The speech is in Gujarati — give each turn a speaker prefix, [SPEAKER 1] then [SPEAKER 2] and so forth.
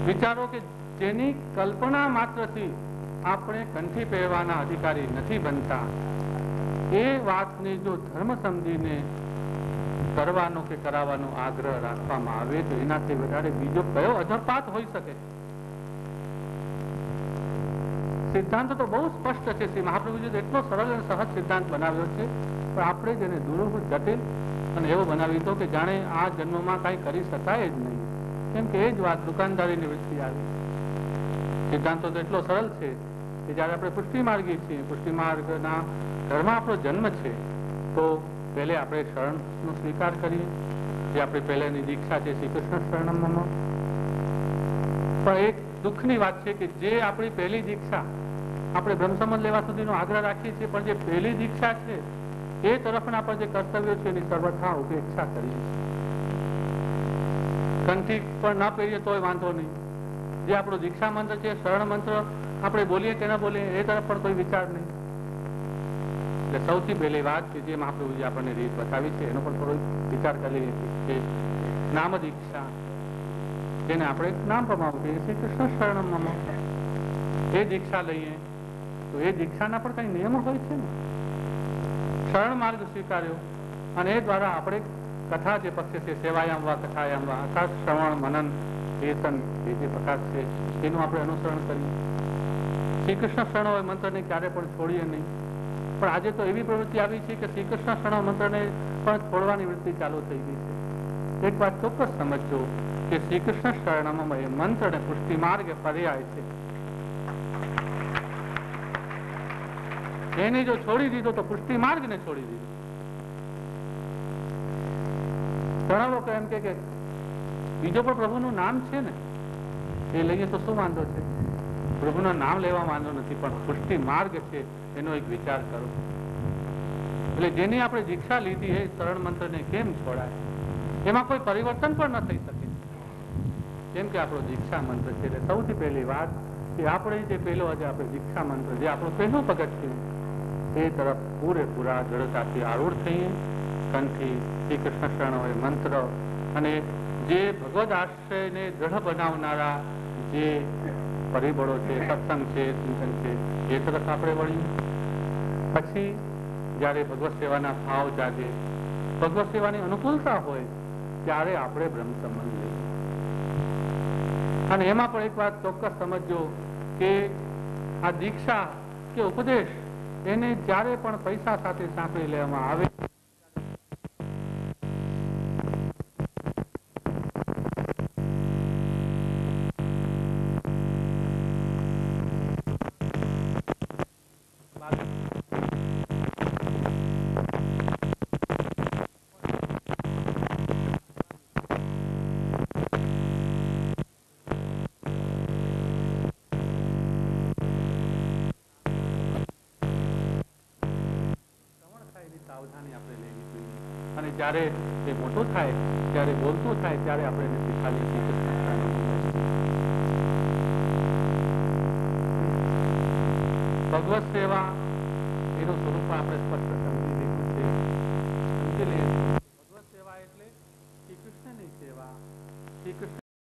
[SPEAKER 1] વિચારો કે જેની કલ્પના માત્રથી આપણે કંઠી પહેરવાના અધિકારી નથી બનતા, એ વાતને જો ધર્મ સમજીને કરવાનો કે કરાવવાનો આગ્રહ રાખવામાં આવે તો એનાથી વધારે બીજો કયો અધપાત હોઈ શકે? સિદ્ધાંત તો બહુ સ્પષ્ટ છે. શ્રી મહાપ્રભુજી એટલો સરળ અને સહજ સિદ્ધાંત બનાવ્યો છે, પણ આપણે જેને દુરૂહ, જટિલ અને એવો બનાવી દો કે જાણે આ જન્મમાં કાંઈ કરી શકાય જ નહીં. કેમ કે એ જ વાત દુકાનદારીની વૃત્તિ આવી. સિદ્ધાંતો તો એટલો સરળ છે કે જયારે આપણે પુષ્ટિ માર્ગી છીએ, પુષ્ટિ માર્ગના ઘરમાં આપણો જન્મ છે, તો પહેલે આપણે શરણનો સ્વીકાર કરીએ, જે આપણી પહેલાની દીક્ષા છે શ્રી કૃષ્ણ શરણમમાં. પણ એક દુઃખની વાત છે કે જે આપણી પહેલી દીક્ષા, આપણે બ્રહ્મસંબંધ લેવા સુધીનો આગ્રહ રાખીએ છીએ, પણ જે પહેલી દીક્ષા છે એ તરફના પર જે કર્તવ્યો છે એની સર્વથા ઉપેક્ષા કરીએ છીએ. કંઠી પણ ન પહેરીએ તોય વાંધો નહીં. જે આપણો દીક્ષા મંત્ર છે, શરણ મંત્ર આપણે બોલીએ કે ન બોલીએ એ તરફ પણ કોઈ વિચાર નહીં. એટલે સૌથી પહેલી વાત કે જે મહાપ્રભુજી આપણને રીત બતાવી છે એનો પણ થોડો વિચાર કરી લઈએ કે નામ દીક્ષા, જેને આપણે નામ પ્રમાણ કહીએ શ્રી કૃષ્ણ શરણમ, એ દીક્ષા લઈએ તો એ દીક્ષાના પણ કઈ નિયમો હોય છે ને. શરણ માર્ગ સ્વીકાર્યો અને એ દ્વારા આપણે કથા જે પક્ષે છે, સેવાયામ વા કથાયામ વા, અર્થાત શ્રવણ, મનન, કીર્તન એ જે પ્રકાર છે એનું આપણે અનુસરણ કરીએ. શ્રી કૃષ્ણ શરણ મંત્રને ક્યારે પણ છોડીએ નહીં. પણ આજે તો એવી પ્રવૃત્તિ આવી છે કે શ્રી કૃષ્ણ શરણ મંત્રને પણ છોડવાની વૃત્તિ ચાલુ થઈ ગઈ છે. એક વાત ચોક્કસ સમજો કે શ્રી કૃષ્ણ શરણમ એ મંત્ર અને પુષ્ટિ માર્ગ પર્યાય છે. એને જો છોડી દીધો તો પુષ્ટિ માર્ગ ને છોડી દીધો. ઘણા લોકો એમ કે બીજો પણ પ્રભુનું નામ છે ને, એ લઈએ તો શું વાંધો છે? પ્રભુનું નામ લેવા વાંધો નથી, પણ પુષ્ટિ માર્ગ છે એનો એક વિચાર કરો. એટલે જેની આપણે દીક્ષા લીધી એ શરણ મંત્રને કેમ છોડાય? એમાં કોઈ પરિવર્તન પણ ન થઈ શકે. કેમ કે આપણો દીક્ષા મંત્ર છે. એટલે સૌથી પહેલી વાત કે આપણે જે પહેલો આજે આપણે દીક્ષા મંત્ર, જે આપણું પહેલું પગથિયું, એ તરફ પૂરેપૂરા દ્રઢતાથી આરૂઢ થઈએ. કંઠી શ્રી કૃષ્ણ શરણ હોય મંત્ર અને જે ભગવદ આશ્રયને દ્રઢ બનાવનારા જે પરિબળો છે, સત્સંગ છે, ચિંતન છે, એ તરફ આપણે વળીએ. પછી જયારે ભગવત સેવાના ભાવ જાગે, ભગવત સેવાની અનુકૂળતા હોય, ત્યારે આપણે બ્રહ્મ સંબંધ લઈએ. અને એમાં પણ એક વાત ચોક્કસ સમજો કે આ દીક્ષા કે ઉપદેશ એને જ્યારે પણ પૈસા સાથે સાંકળી લેવામાં આવે, સાવધાની આપણે લેવી જોઈએ. અને જયારે એ મોટું થાય, ત્યારે બોલતું થાય, ત્યારે આપણે એને શીખાવીએ છીએ. ભગવત સેવા એનું સ્વરૂપ આપણે સ્પષ્ટ સમજી લીધું છે. સમજી લઈએ.